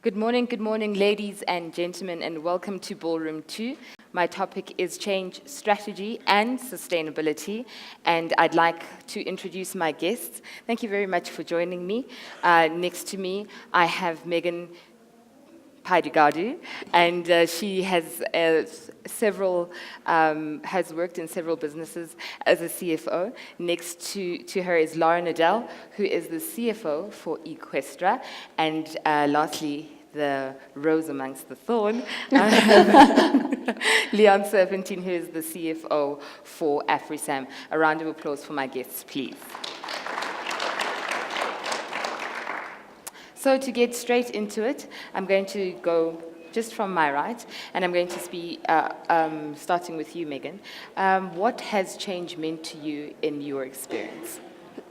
Good morning, ladies and gentlemen, and welcome to Ballroom 2. My topic is change strategy and sustainability, and I'd like to introduce my guests. Thank you very much for joining me. Next to me, I have Megan Pydigadu, and she has has worked in several businesses as a CFO. Next to her is Odell, who is the CFO for Eqstra, and lastly, the rose amongst the thorn, Serfontein, who is the CFO for Afrisam. A round of applause for my guests, please. So to get straight into it, I'm going to go just from my right, and I'm going to be starting with you, Megan. What has change meant to you in your experience?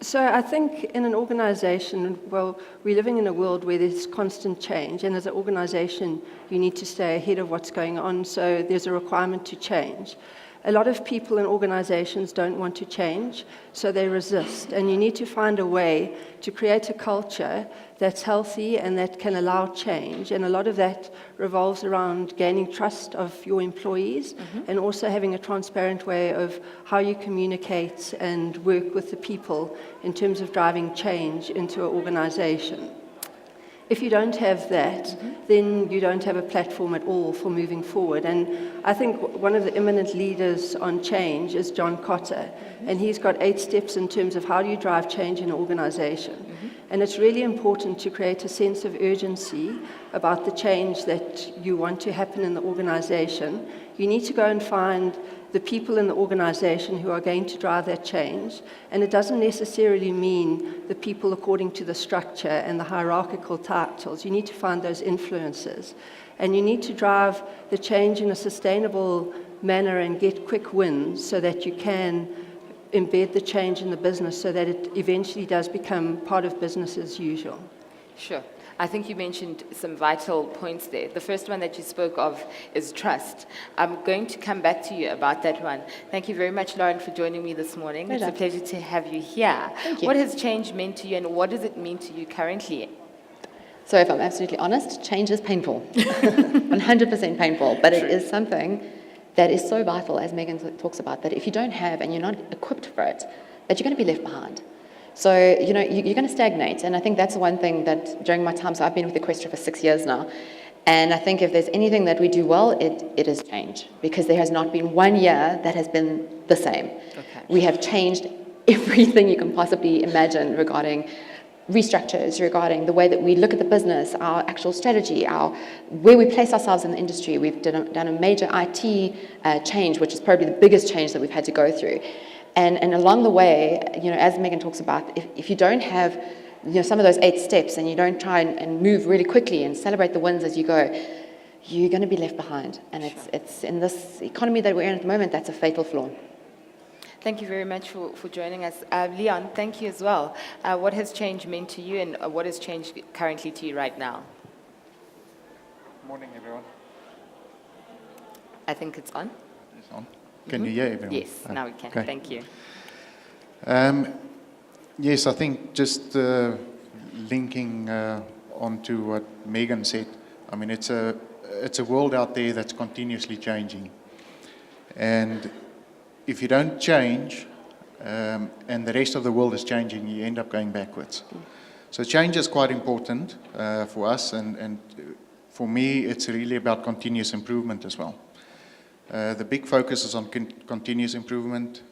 So I think in an organization, well, we're living in a world where there's constant change, and as an organization, you need to stay ahead of what's going on, so there's a requirement to change. A lot of people in organizations don't want to change, so they resist. And you need to find a way to create a culture that's healthy and that can allow change. And a lot of that revolves around gaining trust of your employees and also having a transparent way of how you communicate and work with the people in terms of driving change into an organization. If you don't have that, then you don't have a platform at all for moving forward. And I think one of the eminent leaders on change is John Cotter, and he's got 8 steps in terms of how do you drive change in an organization. And it's really important to create a sense of urgency about the change that you want to happen in the organization. You need to go and find the people in the organization who are going to drive that change. And it doesn't necessarily mean the people according to the structure and the hierarchical titles. You need to find those influencers. And you need to drive the change in a sustainable manner and get quick wins so that you can embed the change in the business so that it eventually does become part of business as usual. Sure. I think you mentioned some vital points there. The first one that you spoke of is trust. I'm going to come back to you about that one. Thank you very much, Lauren, for joining me this morning. It's a pleasure to have you here. Thank you. What has change meant to you, and what does it mean to you currently? So if I'm absolutely honest, change is painful, 100% painful, but it is something that is so vital, as Megan talks about, that if you don't have and you're not equipped for it, that you're going to be left behind. So, you're going to stagnate. And I think that's the one thing that during my time, so I've been with Eqstra for 6 years now, and I think if there's anything that we do well, it is change, because there has not been 1 year that has been the same. Okay. We have changed everything you can possibly imagine regarding restructures, regarding the way that we look at the business, our actual strategy, where we place ourselves in the industry. We've done a major IT change, which is probably the biggest change that we've had to go through. And along the way, as Megan talks about, if you don't have, some of those 8 steps and you don't try and move really quickly and celebrate the wins as you go, you're going to be left behind. And it's in this economy that we're in at the moment, that's a fatal flaw. Thank you very much for joining us. Leon, thank you as well. What has change meant to you, and what has changed currently to you right now? Good morning, everyone. I think it's on. It's on. Can you hear everyone? Yes, now we can. Okay. Thank you. Yes, I think just linking onto what Megan said, I mean, it's a world out there that's continuously changing. And if you don't change, and the rest of the world is changing, you end up going backwards. So change is quite important for us, and for me, it's really about continuous improvement as well. The big focus is on continuous improvement,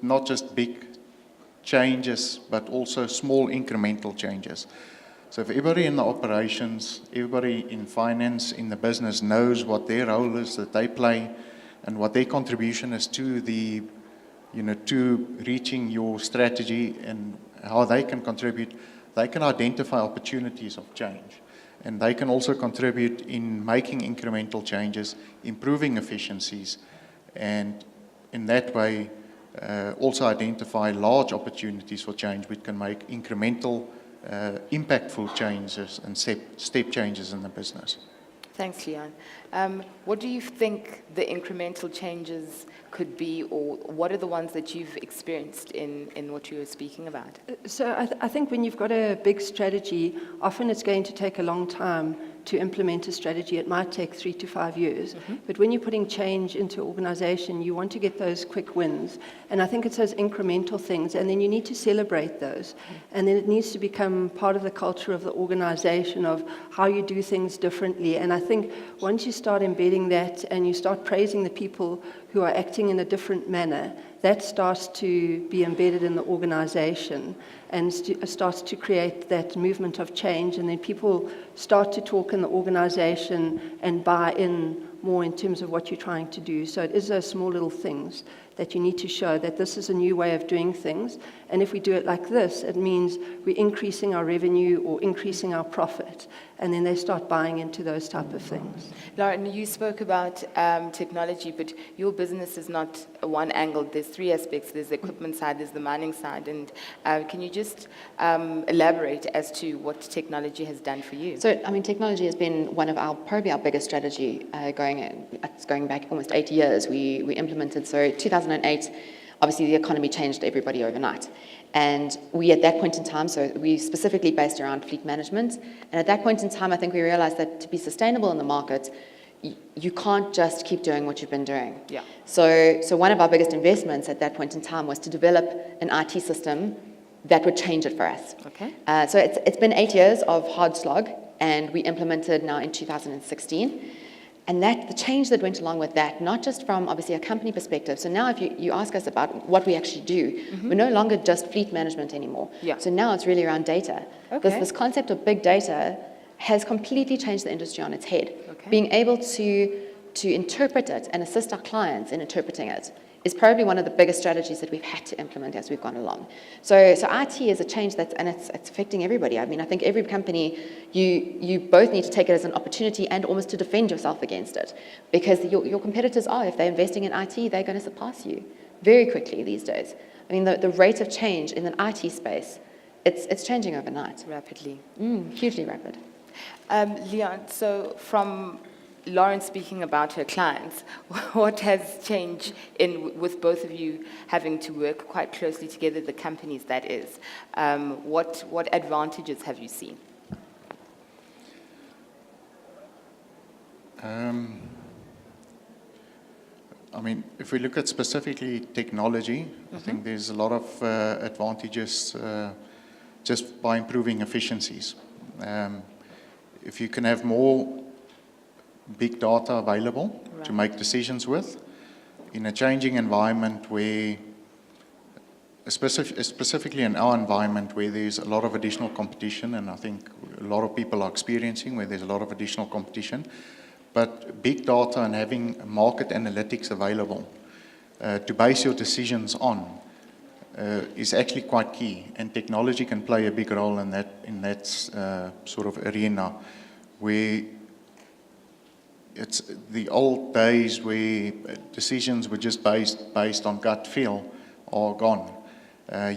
not just big changes, but also small incremental changes. So if everybody in the operations, everybody in finance, in the business knows what their role is that they play and what their contribution is to the, to reaching your strategy and how they can contribute, they can identify opportunities of change. And they can also contribute in making incremental changes, improving efficiencies, and in that way also identify large opportunities for change which can make incremental, impactful changes and step changes in the business. Thanks, Leon. What do you think the incremental changes could be, or what are the ones that you've experienced in what you were speaking about? So I think when you've got a big strategy, often it's going to take a long time to implement a strategy. It might take 3 to 5 years. But when you're putting change into an organization, you want to get those quick wins. And I think it's those incremental things, and then you need to celebrate those. And then it needs to become part of the culture of the organization, of how you do things differently. And I think once you start embedding that and you start praising the people who are acting in a different manner, that starts to be embedded in the organization and starts to create that movement of change, and then people start to talk in the organization and buy in more in terms of what you're trying to do. So it is those small little things that you need to show that this is a new way of doing things, and if we do it like this, it means we're increasing our revenue or increasing our profit, and then they start buying into those type of things. Lauren, you spoke about technology, but your business is not a one angle. There's 3 aspects. There's the equipment side, there's the mining side, and can you just elaborate as to what technology has done for you? So, I mean, technology has been probably our biggest strategy going back almost 8 years. We implemented, so 2008, obviously the economy changed everybody overnight. And we, at that point in time, so we specifically based around fleet management. And at that point in time, I think we realized that to be sustainable in the market, you can't just keep doing what you've been doing. Yeah. So one of our biggest investments at that point in time was to develop an IT system that would change it for us. Okay. So it's been 8 years of hard slog, and we implemented now in 2016. And the change that went along with that, not just from obviously a company perspective. So now if you ask us about what we actually do, we're no longer just fleet management anymore. Yeah. So now it's really around data. Okay. This concept of big data has completely changed the industry on its head. Okay. Being able to interpret it and assist our clients in interpreting it is probably one of the biggest strategies that we've had to implement as we've gone along. So IT is a change it's affecting everybody. I mean, I think every company, you both need to take it as an opportunity and almost to defend yourself against it. Because your competitors if they're investing in IT, they're going to surpass you very quickly these days. I mean, the rate of change in an IT space, it's changing overnight. Rapidly. Hugely rapid. Leon, so from Lauren speaking about her clients, what has changed with both of you having to work quite closely together, the companies that is? What advantages have you seen? I mean, if we look at specifically technology, I think there's a lot of advantages just by improving efficiencies. If you can have more big data available to make decisions with, in a changing environment where, specifically in our environment where there's a lot of additional competition, and I think a lot of people are experiencing where there's a lot of additional competition, but big data and having market analytics available to base your decisions on is actually quite key, and technology can play a big role in that sort of arena where it's the old days where decisions were just based on gut feel are gone.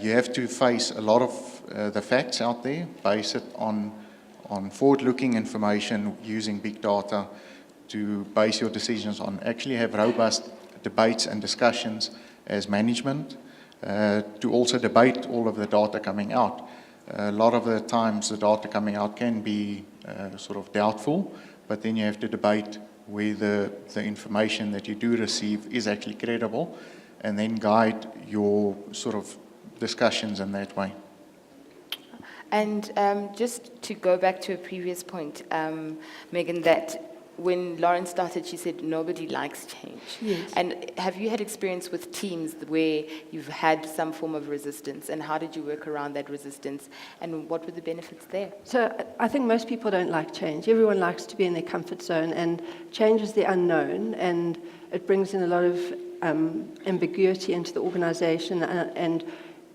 You have to face a lot of the facts out there, base it on forward-looking information using big data to base your decisions on. Actually have robust debates and discussions as management to also debate all of the data coming out. A lot of the times the data coming out can be sort of doubtful, but then you have to debate whether the information that you do receive is actually credible, and then guide your sort of discussions in that way. And just to go back to a previous point, Megan, that when Lauren started, she said nobody likes change. Yes. And have you had experience with teams where you've had some form of resistance, and how did you work around that resistance, and what were the benefits there? So I think most people don't like change. Everyone likes to be in their comfort zone, and change is the unknown, and it brings in a lot of ambiguity into the organization, and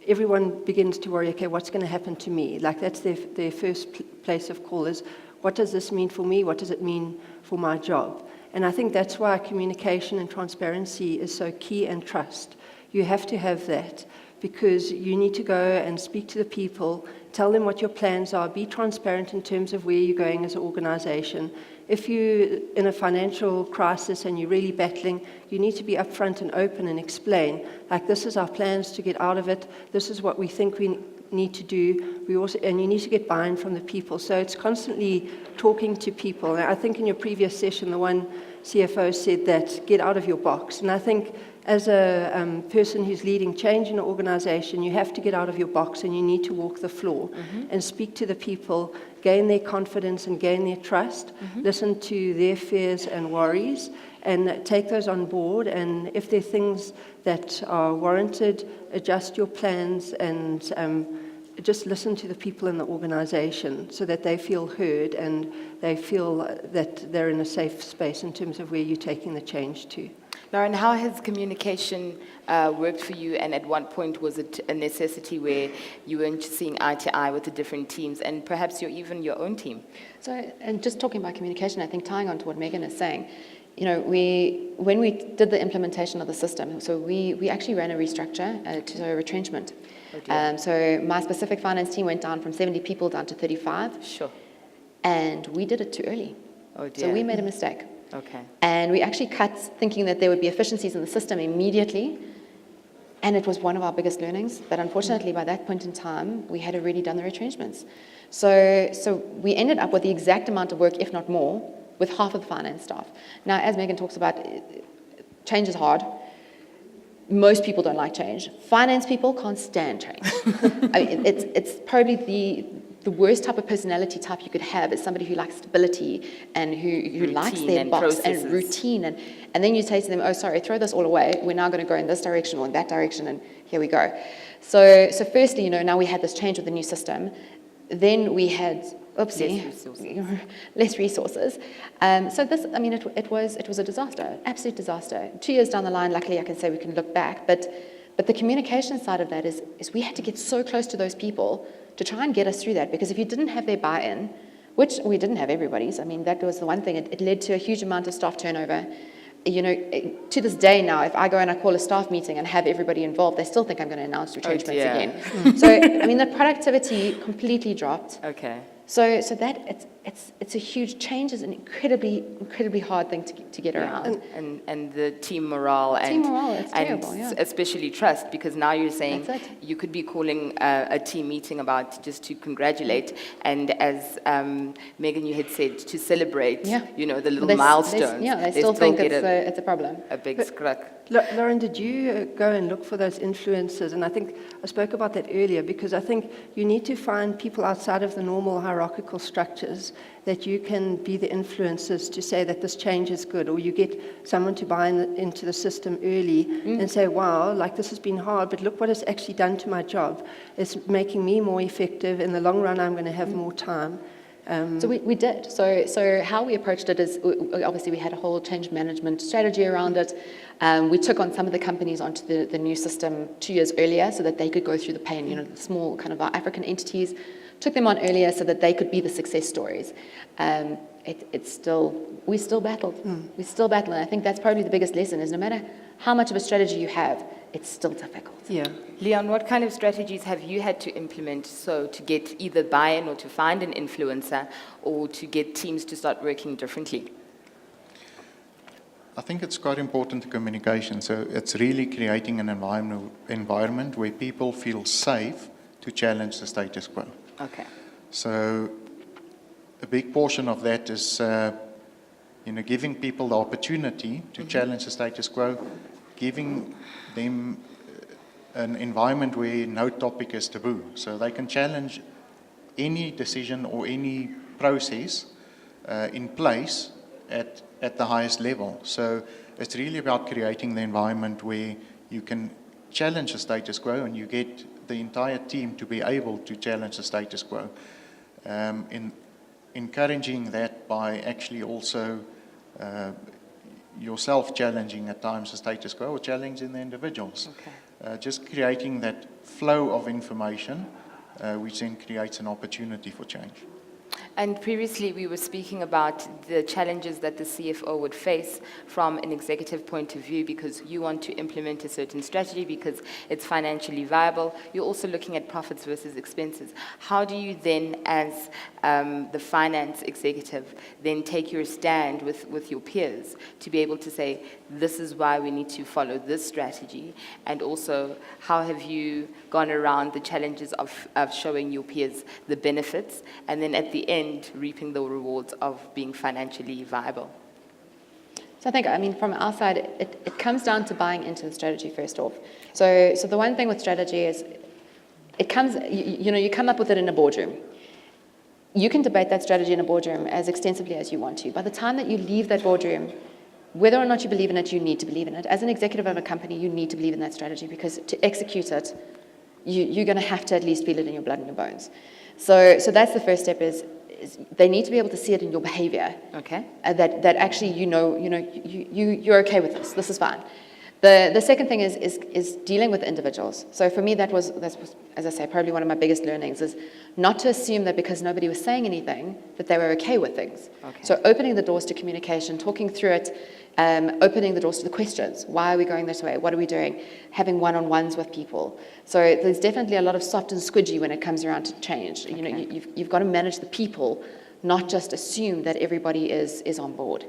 everyone begins to worry, okay, what's going to happen to me? Like that's their first place of call is, what does this mean for me? What does it mean for my job? And I think that's why communication and transparency is so key, and trust. You have to have that because you need to go and speak to the people, tell them what your plans are, be transparent in terms of where you're going as an organization. If you're in a financial crisis and you're really battling, you need to be upfront and open and explain, like, this is our plans to get out of it, this is what we think we need to do. And you need to get buy-in from the people. So it's constantly talking to people. I think in your previous session, the one CFO said that, get out of your box. And I think as a person who's leading change in an organization, you have to get out of your box and you need to walk the floor and speak to the people, gain their confidence and gain their trust, listen to their fears and worries, and take those on board. And if there are things that are warranted, adjust your plans and just listen to the people in the organization so that they feel heard and they feel that they're in a safe space in terms of where you're taking the change to. Lauren, how has communication worked for you, and at what point was it a necessity where you weren't seeing eye to eye with the different teams and perhaps even your own team? So, and just talking about communication, I think tying on to what Megan is saying, you know, when we did the implementation of the system, so we actually ran a restructure to a retrenchment. Oh, so my specific finance team went down from 70 people down to 35. Sure. And we did it too early. Oh dear. So we made a mistake. Okay. And we actually cut thinking that there would be efficiencies in the system immediately. And it was one of our biggest learnings. But unfortunately, by that point in time, we had already done the retrenchments. So we ended up with the exact amount of work, if not more, with half of the finance staff. Now, as Megan talks about, change is hard. Most people don't like change. Finance people can't stand change. I mean, it's probably the worst type of personality type you could have is somebody who likes stability and who likes their box processes. and routine. And then you say to them, oh, sorry, throw this all away. We're now going to go in this direction or in that direction, and here we go. So firstly, you know, now we had this change with the new system. Then we had, less resources. So this, I mean, it was a disaster, absolute disaster. 2 years down the line, luckily I can say we can look back, but the communication side of that is we had to get so close to those people to try and get us through that, because if you didn't have their buy-in, which we didn't have everybody's, I mean, that was the one thing, it led to a huge amount of staff turnover. You know, to this day now, if I go and I call a staff meeting and have everybody involved, they still think I'm going to announce retrenchments again. So, I mean, the productivity completely dropped. Okay. So that it's a huge change. Is an incredibly hard thing to get around. And the team morale it's terrible, yeah. Especially trust, because now you're saying That's it. you could be calling a team meeting about just to congratulate, and as Megan, you had said, to celebrate, you know, the little milestones. They still think it's a problem. A big scrap. Lauren, did you go and look for those influences? And I think I spoke about that earlier, because I think you need to find people outside of the normal hierarchical structures that you can be the influencers to say that this change is good, or you get someone to buy into the system early and say, wow, like, this has been hard, but look what it's actually done to my job. It's making me more effective. In the long run, I'm going to have more time. So we did. So how we approached it is, obviously we had a whole change management strategy around it. We took on some of the companies onto the new system 2 years earlier so that they could go through the pain, you know, the small kind of our African entities, took them on earlier so that they could be the success stories. We still battled. We still battle, and I think that's probably the biggest lesson, is no matter how much of a strategy you have, it's still difficult. Yeah. Leon, what kind of strategies have you had to implement to get either buy-in or to find an influencer or to get teams to start working differently? I think it's quite important to communication. So it's really creating an environment where people feel safe to challenge the status quo. Okay. So a big portion of that is, giving people the opportunity to challenge the status quo, giving them an environment where no topic is taboo. So they can challenge any decision or any process in place at the highest level. So it's really about creating the environment where you can challenge the status quo and you get the entire team to be able to challenge the status quo. In encouraging that by actually also yourself challenging at times the status quo or challenging the individuals. Okay. Just creating that flow of information which then creates an opportunity for change. And previously, we were speaking about the challenges that the CFO would face from an executive point of view, because you want to implement a certain strategy because it's financially viable. You're also looking at profits versus expenses. How do you then, as the finance executive, then take your stand with your peers to be able to say, this is why we need to follow this strategy? And also, how have you gone around the challenges of showing your peers the benefits, and then at the end, reaping the rewards of being financially viable? So I think, I mean, from our side, it comes down to buying into the strategy first off. So the one thing with strategy is, it comes, you come up with it in a boardroom. You can debate that strategy in a boardroom as extensively as you want to. By the time that you leave that boardroom, whether or not you believe in it, you need to believe in it. As an executive of a company, you need to believe in that strategy, because to execute it, you're going to have to at least feel it in your blood and your bones. So that's the first step, is they need to be able to see it in your behavior. Okay. That actually you're okay with this. This is fine. The second thing is dealing with individuals. So for me, that was, as I say, probably one of my biggest learnings, is not to assume that because nobody was saying anything that they were okay with things. Okay. So opening the doors to communication, talking through it, opening the doors to the questions. Why are we going this way? What are we doing? Having one-on-ones with people. So there's definitely a lot of soft and squidgy when it comes around to change. Okay. You know, you've got to manage the people, not just assume that everybody is on board.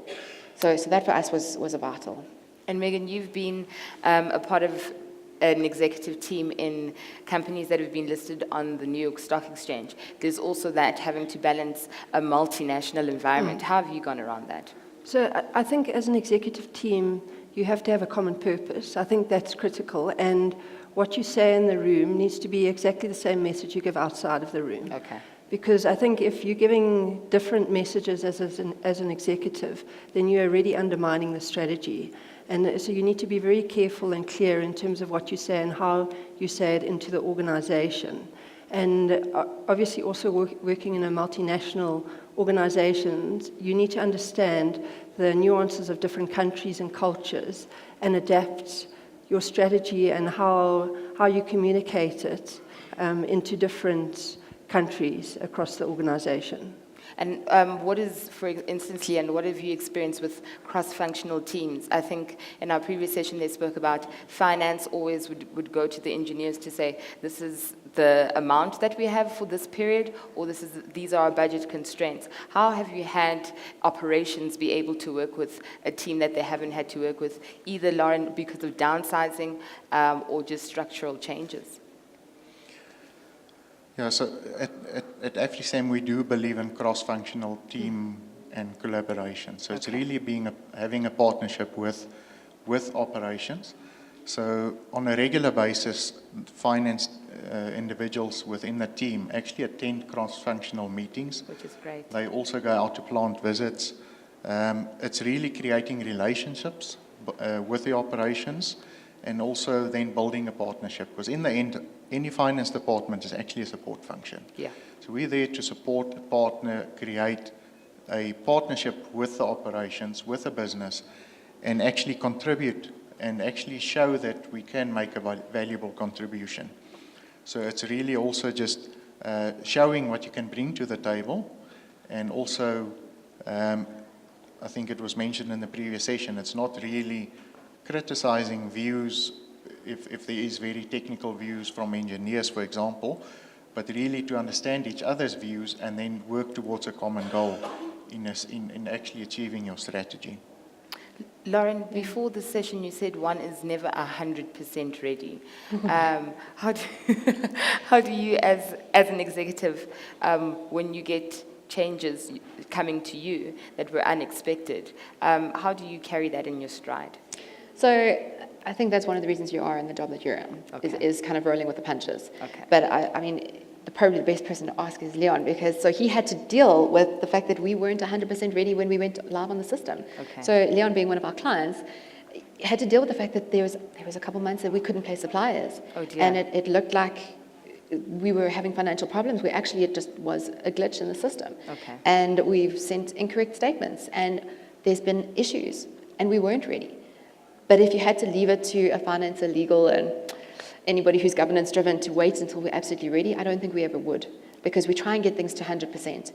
So that for us was a vital. And Megan, you've been a part of an executive team in companies that have been listed on the New York Stock Exchange. There's also that having to balance a multinational environment. How have you gone around that? So I think as an executive team, you have to have a common purpose. I think that's critical. And what you say in the room needs to be exactly the same message you give outside of the room. Okay. Because I think if you're giving different messages as an executive, then you're already undermining the strategy. And so you need to be very careful and clear in terms of what you say and how you say it into the organization. And obviously also working in a multinational organizations, you need to understand the nuances of different countries and cultures and adapt your strategy and how you communicate it into different countries across the organization. And what is, for instance, Leanne, what have you experienced with cross-functional teams? I think in our previous session they spoke about finance always would go to the engineers to say, this is the amount that we have for this period, or these are our budget constraints. How have you had operations be able to work with a team that they haven't had to work with, either, Lauren, because of downsizing or just structural changes? Yeah, so at Afrisam, we do believe in cross-functional team and collaboration. So it's really having a partnership with operations. So on a regular basis, finance individuals within the team actually attend cross-functional meetings. Which is great. They also go out to plant visits. It's really creating relationships with the operations, and also then building a partnership. Because in the end, any finance department is actually a support function. Yeah. So we're there to support, partner, create a partnership with the operations, with the business, and actually contribute and actually show that we can make a valuable contribution. So it's really also just showing what you can bring to the table, and also, I think it was mentioned in the previous session, it's not really criticizing views if there is very technical views from engineers, for example, but really to understand each other's views and then work towards a common goal in actually achieving your strategy. Lauren, before the session you said one is never 100% ready. How do you, as an executive, when you get changes coming to you that were unexpected, how do you carry that in your stride? So I think that's one of the reasons you are in the job that you're in, is kind of rolling with the punches. Okay. But I mean, probably the best person to ask is Leon, because so he had to deal with the fact that we weren't 100% ready when we went live on the system. Okay. So Leon, being one of our clients, had to deal with the fact that there was a couple months that we couldn't pay suppliers. Oh dear. And it looked like we were having financial problems where actually it just was a glitch in the system. Okay. And we've sent incorrect statements, and there's been issues, and we weren't ready. But if you had to leave it to a finance, a legal, and anybody who's governance driven to wait until we're absolutely ready, I don't think we ever would, because we try and get things to 100%.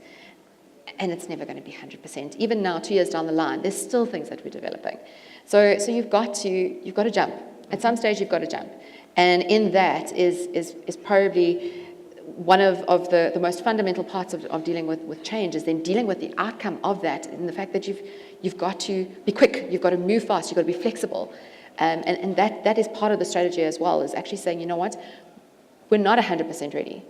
and it's never going to be 100%. Even now, 2 years down the line, there's still things that we're developing. So you've got to jump. At some stage, you've got to jump. And in that is probably one of the most fundamental parts of dealing with change, is then dealing with the outcome of that, and the fact that you've got to be quick, you've got to move fast, you've got to be flexible. And that is part of the strategy as well, is actually saying, you know what, we're not 100% ready.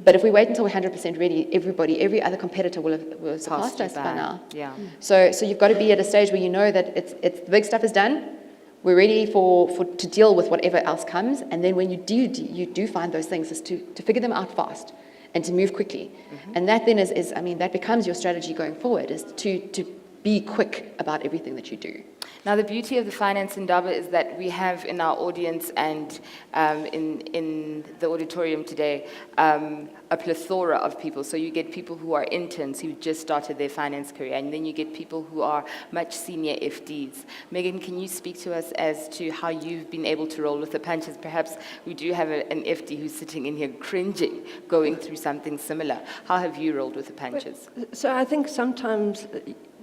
But if we wait until we're 100% ready, every other competitor will have surpassed us by now. Yeah. So you've got to be at a stage where you know that it's the big stuff is done. We're ready to deal with whatever else comes. And then when you do find those things, is to figure them out fast and to move quickly. And that then is that becomes your strategy going forward, is to be quick about everything that you do. Now, the beauty of the Finance Indaba is that we have in our audience and in the auditorium today a plethora of people. So you get people who are interns who just started their finance career, and then you get people who are much senior FDs. Megan, can you speak to us as to how you've been able to roll with the punches? Perhaps we do have an FD who's sitting in here cringing, going through something similar. How have you rolled with the punches? So I think sometimes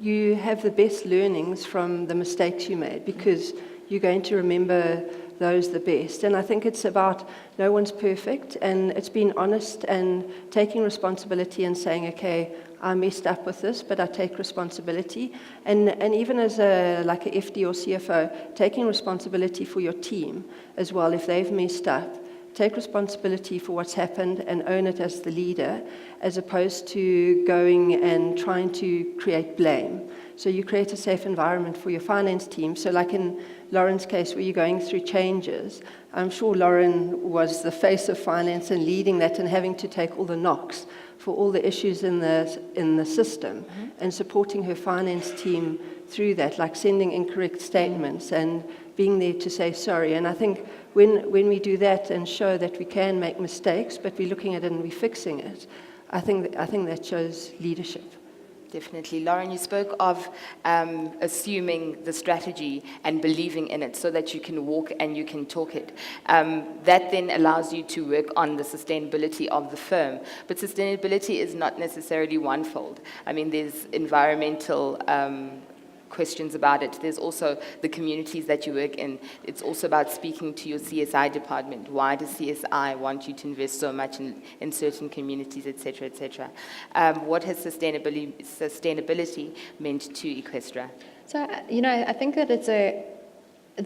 you have the best learnings from the mistakes you made, because you're going to remember those the best. And I think it's about, no one's perfect, and it's being honest and taking responsibility and saying, okay, I messed up with this, but I take responsibility. And even as a FD or CFO, taking responsibility for your team as well. If they've messed up, take responsibility for what's happened and own it as the leader, as opposed to going and trying to create blame. So you create a safe environment for your finance team. So like in Lauren's case, where you're going through changes, I'm sure Lauren was the face of finance and leading that and having to take all the knocks for all the issues in the system, and supporting her finance team through that, like sending incorrect statements and being there to say sorry. And I think when we do that and show that we can make mistakes, but we're looking at it and we're fixing it, I think that shows leadership. Definitely. Lauren, you spoke of assuming the strategy and believing in it so that you can walk and you can talk it. That then allows you to work on the sustainability of the firm. But sustainability is not necessarily one-fold. I mean, there's environmental questions about it. There's also the communities that you work in. It's also about speaking to your CSI department. Why does CSI want you to invest so much in certain communities, et cetera, et cetera? What has sustainability meant to Eqstra? So, I think that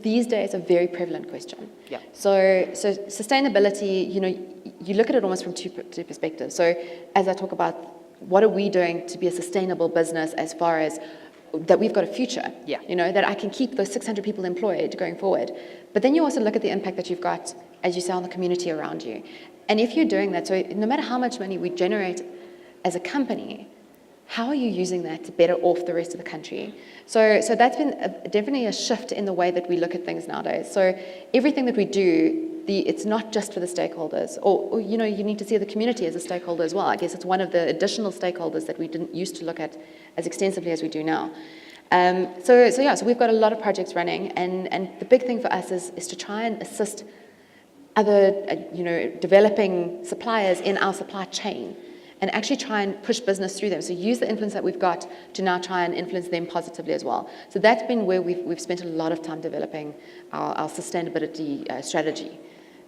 these days a very prevalent question. Yeah. So sustainability, you look at it almost from two perspectives. So as I talk about, what are we doing to be a sustainable business as far as that we've got a future, that I can keep those 600 people employed going forward. But then you also look at the impact that you've got, as you say, on the community around you. And if you're doing that, so no matter how much money we generate as a company, how are you using that to better off the rest of the country? So that's been definitely a shift in the way that we look at things nowadays. So everything that we do, it's not just for the stakeholders, or you need to see the community as a stakeholder as well. I guess it's one of the additional stakeholders that we didn't used to look at as extensively as we do now. So we've got a lot of projects running, and the big thing for us is to try and assist other developing suppliers in our supply chain, and actually try and push business through them. So use the influence that we've got to now try and influence them positively as well. So that's been where we've spent a lot of time developing our sustainability strategy.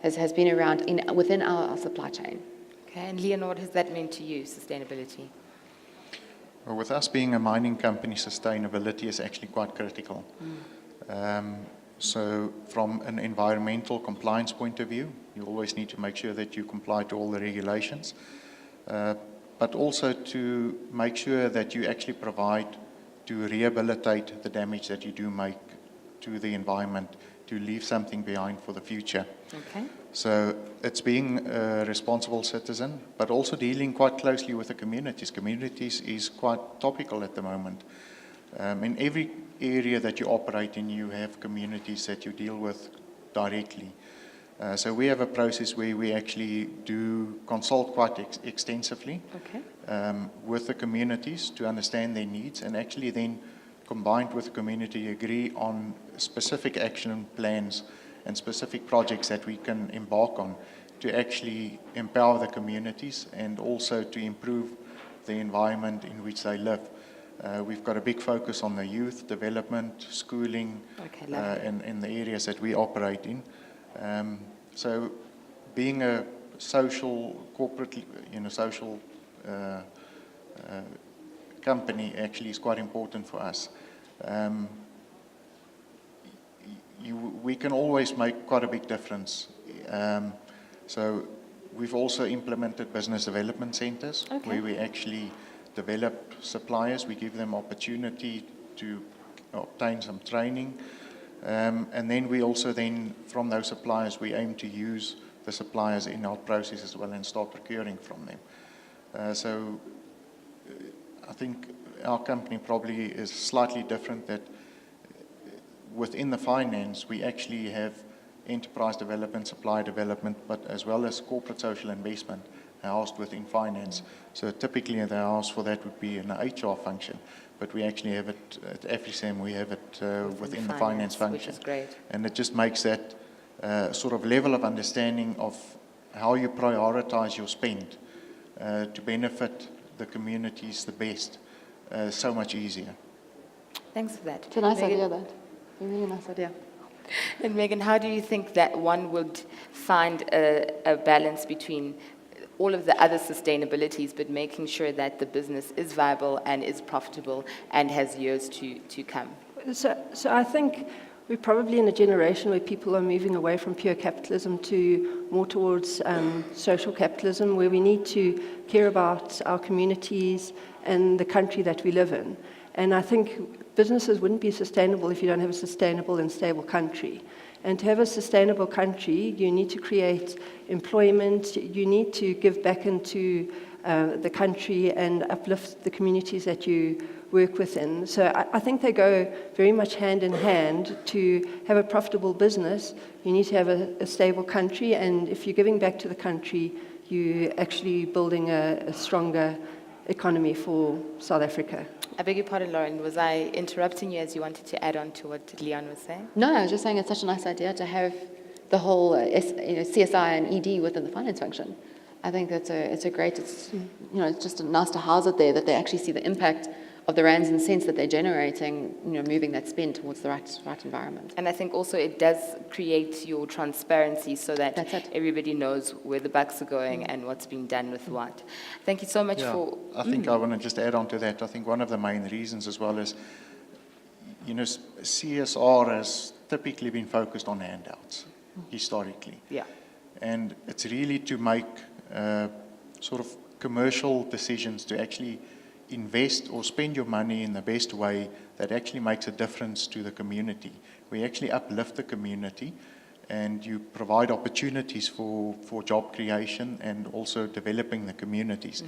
Has been around within our supply chain. Okay, and Leon, what has that meant to you, sustainability? Well, with us being a mining company, sustainability is actually quite critical. So from an environmental compliance point of view, you always need to make sure that you comply to all the regulations, but also to make sure that you actually provide to rehabilitate the damage that you do make to the environment, to leave something behind for the future. Okay. So it's being a responsible citizen, but also dealing quite closely with the communities. Communities is quite topical at the moment. In every area that you operate in, you have communities that you deal with directly. So we have a process where we actually do consult quite extensively with the communities to understand their needs, and actually then combined with the community, agree on specific action plans and specific projects that we can embark on to actually empower the communities and also to improve the environment in which they live. We've got a big focus on the youth development, schooling, Okay, lovely. and in the areas that we operate in. So being a social, corporate, social company actually is quite important for us. We can always make quite a big difference. So we've also implemented business development centers where we actually develop suppliers. We give them opportunity to obtain some training. And then we also from those suppliers, we aim to use the suppliers in our process as well and start procuring from them. So I think our company probably is slightly different, that within the finance, we actually have enterprise development, supply development, but as well as corporate social investment housed within finance. So typically the house for that would be an HR function, but we actually have it at Afrisam, we have it within the finance function. Which is great. And it just makes that sort of level of understanding of how you prioritize your spend to benefit the communities the best, so much easier. Thanks for that. It's a nice Megan? idea, that. A really nice idea. And Megan, how do you think that one would find a balance between all of the other sustainabilities, but making sure that the business is viable and is profitable and has years to come? So I think we're probably in a generation where people are moving away from pure capitalism to more towards social capitalism, where we need to care about our communities and the country that we live in. And I think businesses wouldn't be sustainable if you don't have a sustainable and stable country. And to have a sustainable country, you need to create employment, you need to give back into the country and uplift the communities that you work within. So I think they go very much hand in hand. To have a profitable business, you need to have a stable country, and if you're giving back to the country, you're actually building a stronger economy for South Africa. I beg your pardon, Lauren, was I interrupting you as you wanted to add on to what Leon was saying? No, I was just saying it's such a nice idea to have the whole CSI and ED within the finance function. I think it's just nice to house it there, that they actually see the impact of the rands and cents that they're generating, moving that spend towards the right environment. And I think also it does create your transparency so that That's it. everybody knows where the bucks are going and what's being done with what. Thank you so much for... I think I want to just add on to that. I think one of the main reasons as well is, CSR has typically been focused on handouts, historically. Yeah. And it's really to make sort of commercial decisions to actually invest or spend your money in the best way that actually makes a difference to the community. We actually uplift the community, and you provide opportunities for job creation and also developing the communities,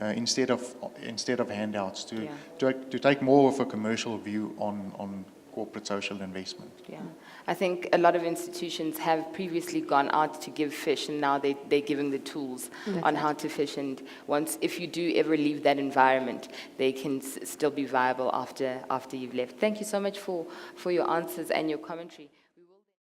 instead of handouts, to take more of a commercial view on corporate social investment. Yeah, I think a lot of institutions have previously gone out to give fish, and now they're giving the tools on how to fish. And if you do ever leave that environment, they can still be viable after you've left. Thank you so much for your answers and your commentary.